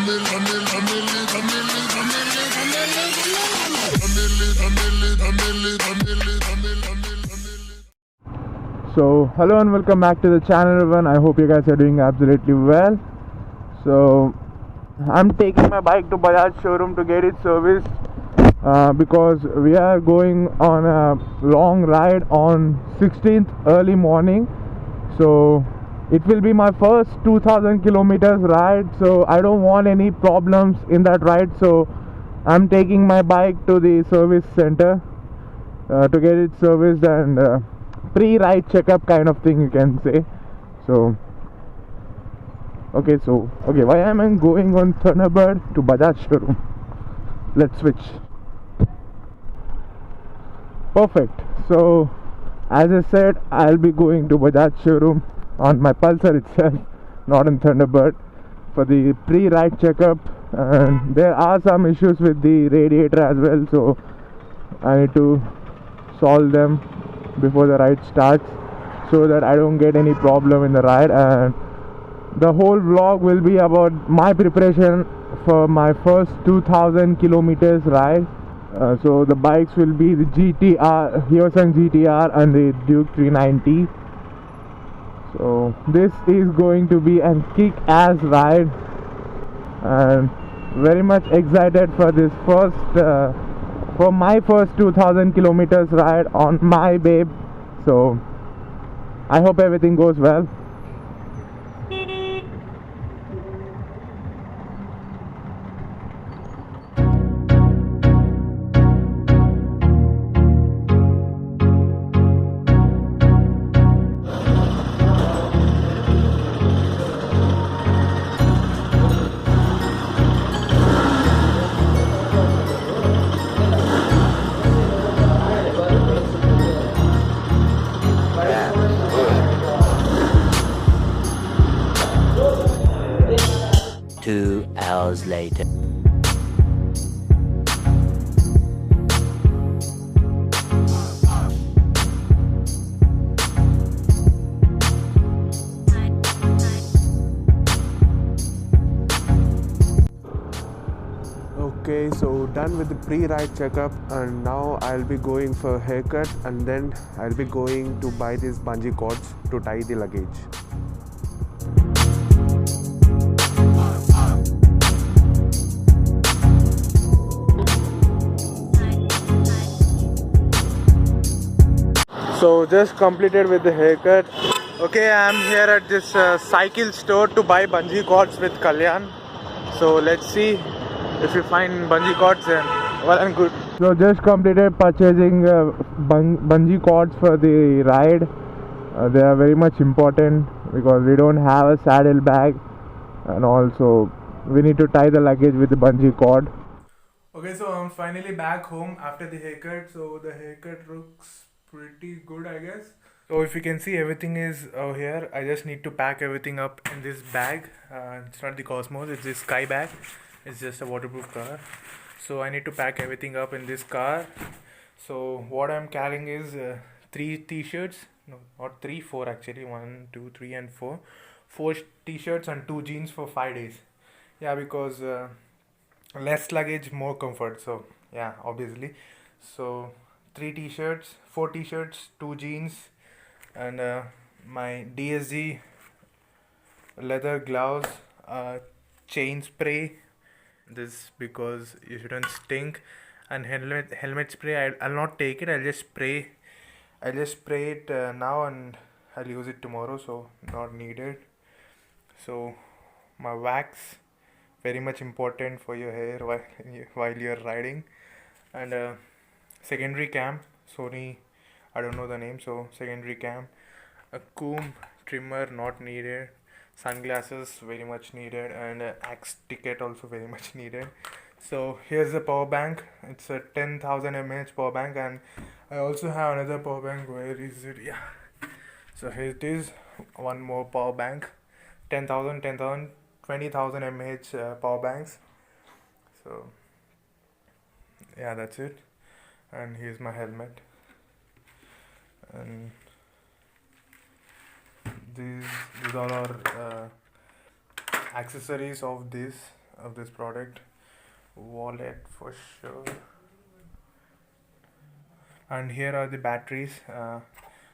So hello and welcome back to the channel everyone. I hope you guys are doing absolutely well. So I'm taking my bike to Bajaj showroom to get it serviced because we are going on a long ride on 16th early morning. So it will be my first 2000 kilometers ride, so I don't want any problems in that ride. So I'm taking my bike to the service center to get it serviced and pre-ride checkup kind of thing, you can say. So okay, why am I going on Thunderbird to Bajaj showroom? Let's switch. Perfect. So as I said, I'll be going to Bajaj showroom on my Pulsar itself, not in Thunderbird, for the pre-ride checkup. And there are some issues with the radiator as well, so I need to solve them before the ride starts so that I don't get any problem in the ride. And the whole vlog will be about my preparation for my first 2000 kilometers ride. So the bikes will be the GTR, Hyosung GTR and the Duke 390. So this is going to be a kick-ass ride and very much excited for this for my first 2000 kilometers ride on my babe. So I hope everything goes well. Hours later. Okay, so done with the pre-ride checkup, and now I'll be going for a haircut, and then I'll be going to buy these bungee cords to tie the luggage. So just completed with the haircut. Okay, I'm here at this cycle store to buy bungee cords with Kalyan. So let's see if we find bungee cords, and well and good. So just completed purchasing bungee cords for the ride. They are very much important because we don't have a saddle bag, and also we need to tie the luggage with the bungee cord. Okay, so I'm finally back home after the haircut. So the haircut looks pretty good, I guess. So if you can see, everything is here. I just need to pack everything up in this bag. It's not the Cosmos, it's this Sky bag. It's just a waterproof car. So I need to pack everything up in this car. So what I'm carrying is 3 t-shirts. No, not 3, 4 actually. 1, 2, 3 and 4. 4 t-shirts and 2 jeans for 5 days. Yeah, because less luggage, more comfort. So yeah, obviously. So 3 t-shirts, 4 t-shirts, 2 jeans, and my DSG leather gloves, chain spray, this because you shouldn't stink, and helmet spray. I'll not take it. I'll just spray it now, and I'll use it tomorrow, so not needed. So my wax, very much important for your hair while you're riding, and secondary cam, Sony, I don't know the name, so secondary cam, a comb trimmer not needed, sunglasses very much needed, and axe ticket also very much needed. So here's the power bank. It's a 10,000 mAh power bank, and I also have another power bank. Where is it? Yeah, so here it is, one more power bank, 20,000 20,000 mAh power banks. So yeah, that's it. And here's my helmet, and these all are accessories of this. of this product. Wallet for sure. And here are the batteries. I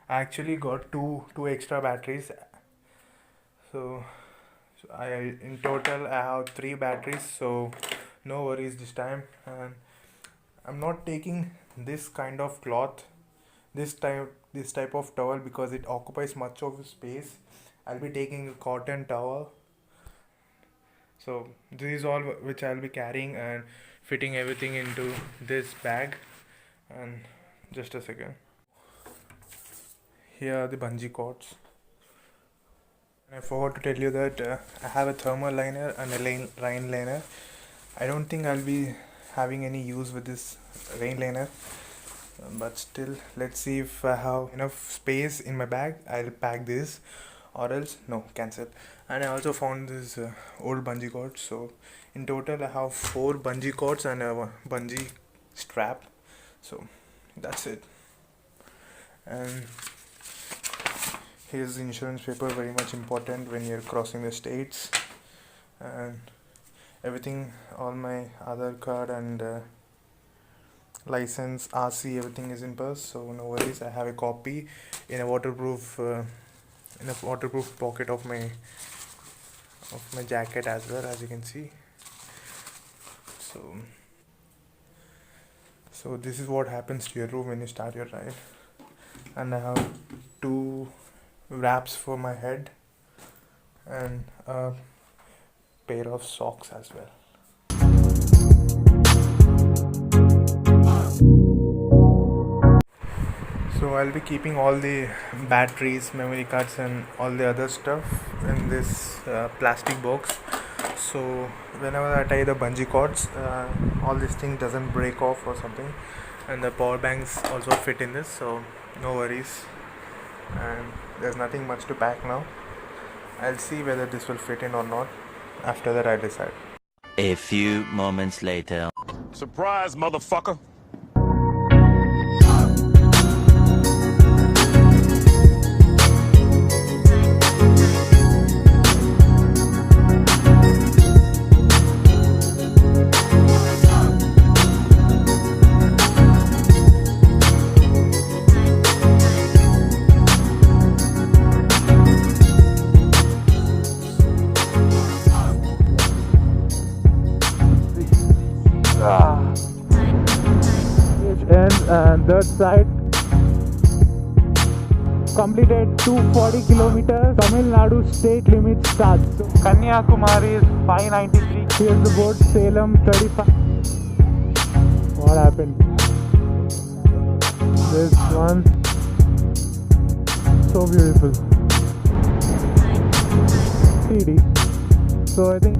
actually got two extra batteries. So I in total I have 3 batteries. So no worries this time. And I'm not taking this kind of cloth, this type of towel, because it occupies much of space. I'll be taking a cotton towel. So this is all which I'll be carrying and fitting everything into this bag. And just a second. Here are the bungee cords. I forgot to tell you that I have a thermal liner and a rain liner. I don't think I'll be having any use with this rain liner, but still, let's see if I have enough space in my bag. I'll pack this, or else no, cancel. And I also found this old bungee cord. So in total I have 4 bungee cords and a bungee strap. So that's it. And here's the insurance paper, very much important when you're crossing the states. And everything, all my Aadhaar card and license, RC, everything is in purse, so no worries. I have a copy in a waterproof pocket of my jacket as well, as you can see. So this is what happens to your room when you start your ride. And I have 2 wraps for my head and a pair of socks as well. So I'll be keeping all the batteries, memory cards and all the other stuff in this plastic box. So whenever I tie the bungee cords, all this thing doesn't break off or something. And the power banks also fit in this, so no worries. And there's nothing much to pack now. I'll see whether this will fit in or not. After that I decide. A few moments later. Surprise, motherfucker! And that side completed 240 kilometers. Tamil Nadu state limit starts. So Kanyakumari is 593. Here's the board. Salem 35. What happened? This one, so beautiful. 3D. So I think